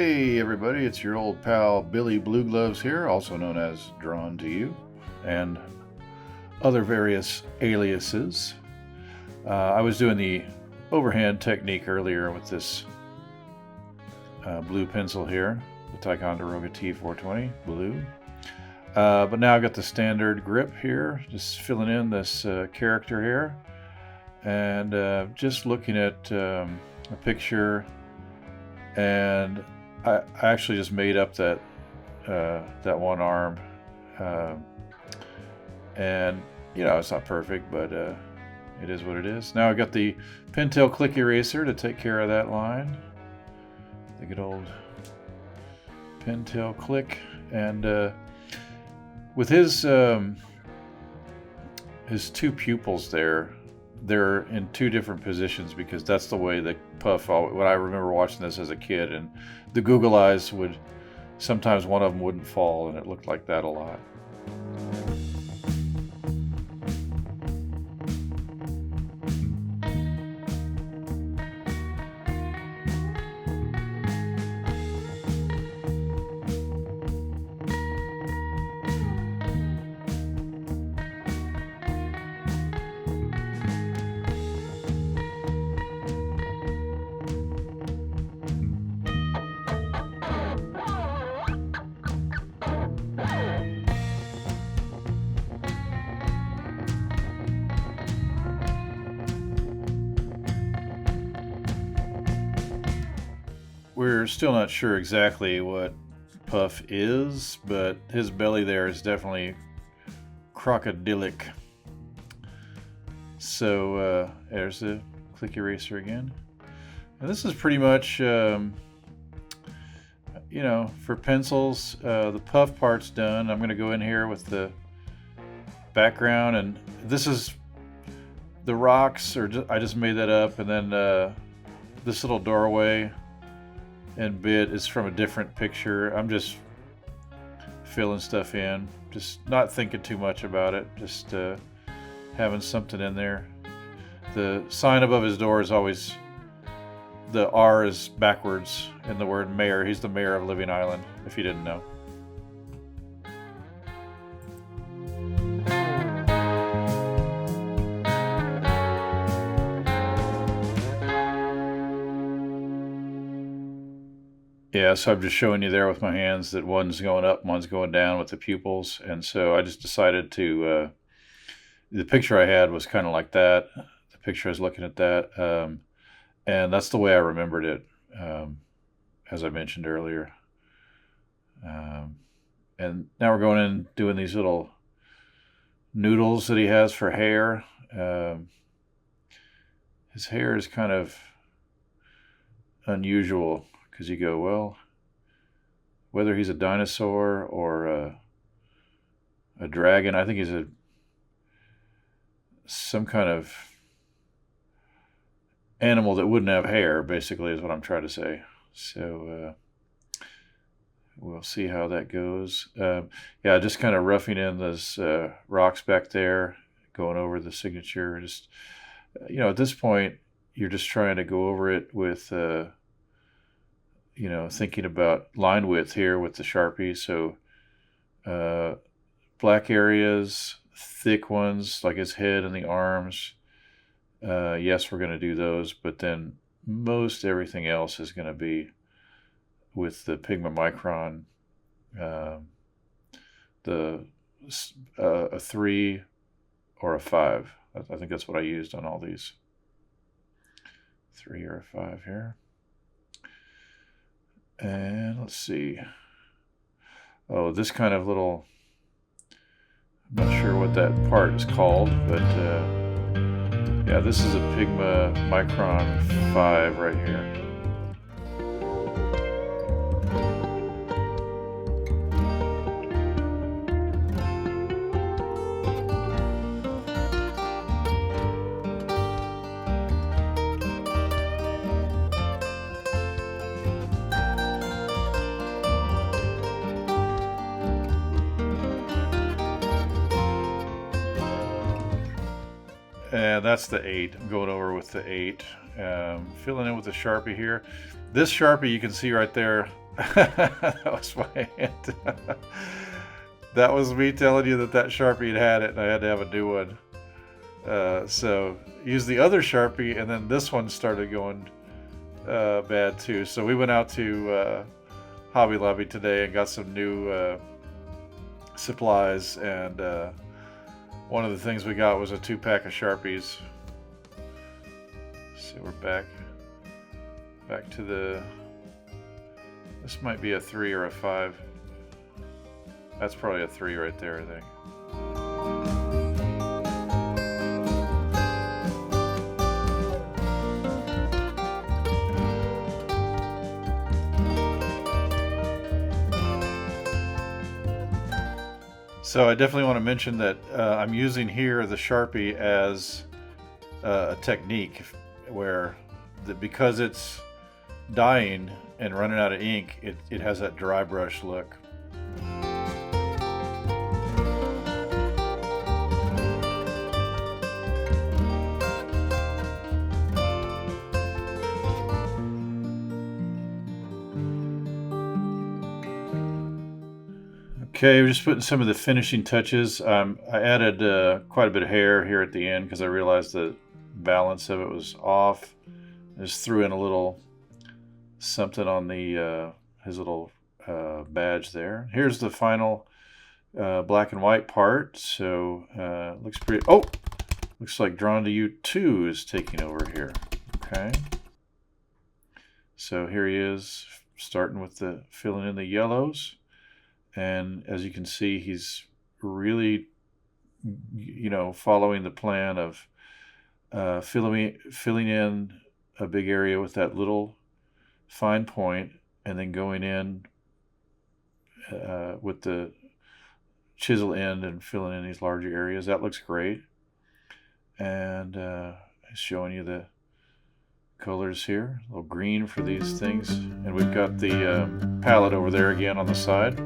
Hey everybody, it's your old pal Billy Blue Gloves here, also known as Drawn to You, and other various aliases. I was doing the overhand technique earlier with this blue pencil here, the Ticonderoga T420 blue. But now I've got the standard grip here, just filling in this character here, and just looking at a picture. And I actually just made up that one arm, and it's not perfect, but it is what it is. Now I got the Pentel click eraser to take care of that line, the good old Pentel click, and with his two pupils there. They're in two different positions because that's the way the Puff, when I remember watching this as a kid, and the Google eyes would, sometimes one of them wouldn't fall, and it looked like that a lot. We're still not sure exactly what Puff is, but his belly there is definitely crocodilic. So there's the click eraser again. And this is pretty much, for pencils, the Puff part's done. I'm going to go in here with the background, and this is the rocks, I just made that up, and then this little doorway and bit is from a different picture. I'm just filling stuff in, just not thinking too much about it, just having something in there. The sign above his door is always, the R is backwards in the word mayor. He's the mayor of Living Island, if you didn't know. Yeah, so I'm just showing you there with my hands that one's going up, one's going down with the pupils. And so I just decided to, the picture I had was kind of like that. The picture I was looking at that. And that's the way I remembered it, as I mentioned earlier. And now we're going in doing these little noodles that he has for hair. His hair is kind of unusual, because you go, well, whether he's a dinosaur or a dragon, I think he's some kind of animal that wouldn't have hair, basically, is what I'm trying to say. So we'll see how that goes. Yeah, just kind of roughing in those rocks back there, going over the signature. Just, at this point, you're just trying to go over it with... thinking about line width here with the Sharpie. So black areas, thick ones like his head and the arms. Yes, we're going to do those, but then most everything else is going to be with the Pigma Micron, a 3 or a 5. I think that's what I used on all these. 3 or a 5 here. And let's see. Oh, this kind of little, I'm not sure what that part is called, but yeah, this is a Pigma Micron 5 right here. And that's the 8. I'm going over with the 8. Filling in with the Sharpie here. This Sharpie, you can see right there, That was my hand. That was me telling you that Sharpie had it and I had to have a new one. So use the other Sharpie, and then this one started going bad too. So we went out to Hobby Lobby today and got some new supplies, and one of the things we got was a 2-pack of Sharpies. So we're back to the, this might be a 3 or a 5. That's probably a 3 right there, I think. So I definitely want to mention that I'm using here the Sharpie as a technique where because it's dying and running out of ink, it has that dry brush look. Okay, we're just putting some of the finishing touches. I added quite a bit of hair here at the end because I realized the balance of it was off. I just threw in a little something on the his little badge there. Here's the final black and white part. So looks pretty. Oh, looks like Drawn to You 2 is taking over here. Okay. So here he is, starting with the filling in the yellows. And as you can see, he's really, following the plan of filling in a big area with that little fine point, and then going in with the chisel end and filling in these larger areas. That looks great. And showing you the colors here. A little green for these things. And we've got the palette over there again on the side.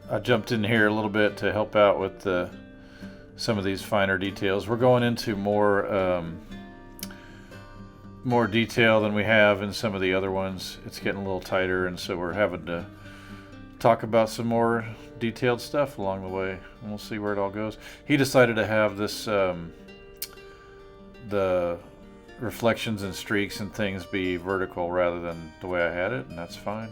I jumped in here a little bit to help out with some of these finer details. We're going into more detail than we have in some of the other ones. It's getting a little tighter, and so we're having to talk about some more detailed stuff along the way, and we'll see where it all goes. He decided to have this the reflections and streaks and things be vertical rather than the way I had it, and that's fine.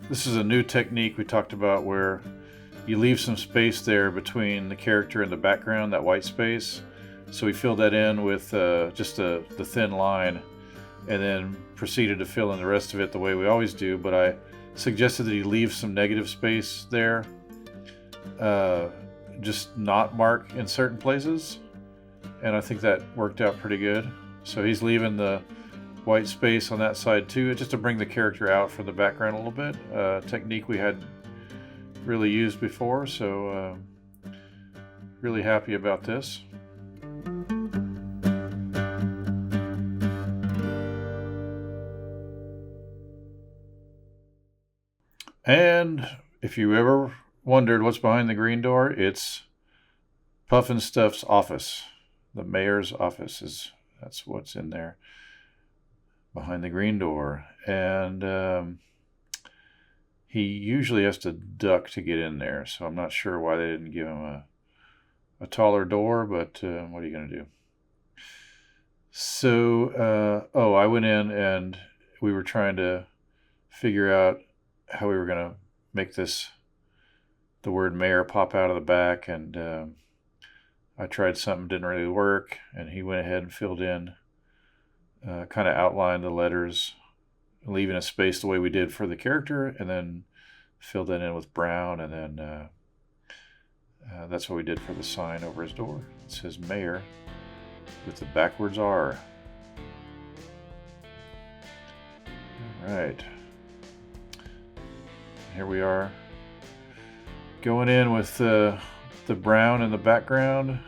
This is a new technique we talked about where you leave some space there between the character and the background, that white space. So we filled that in with just the thin line, and then proceeded to fill in the rest of it the way we always do, but I suggested that he leave some negative space there, just not mark in certain places, and I think that worked out pretty good. So he's leaving the white space on that side too, just to bring the character out from the background a little bit. Technique we hadn't really used before, so really happy about this. And if you ever wondered what's behind the green door, it's Pufnstuf's office. The mayor's office that's what's in there behind the green door. And he usually has to duck to get in there, so I'm not sure why they didn't give him a taller door, but what are you going to do? So, I went in and we were trying to figure out how we were going to make the word mayor pop out of the back, and I tried something, didn't really work, and he went ahead and filled in, kind of outlined the letters, leaving a space the way we did for the character, and then filled that in with brown, and then that's what we did for the sign over his door. It says mayor with the backwards R. All right. Here we are going in with the brown in the background.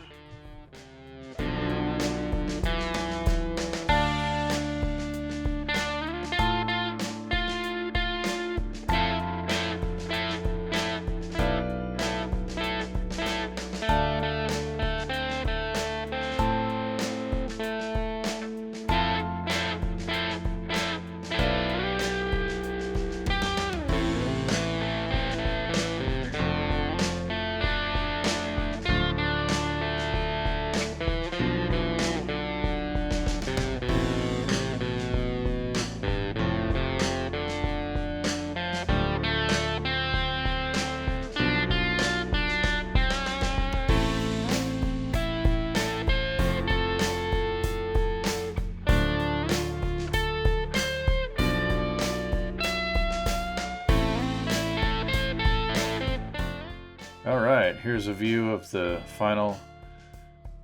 All right, here's a view of the final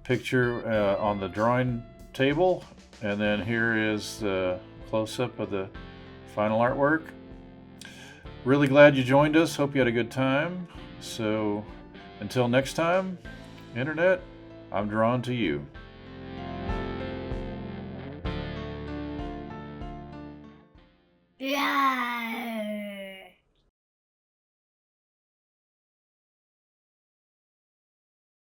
picture on the drawing table, and then here is the close-up of the final artwork. Really glad you joined us. Hope you had a good time. So until next time, Internet, I'm drawn to you. Yeah.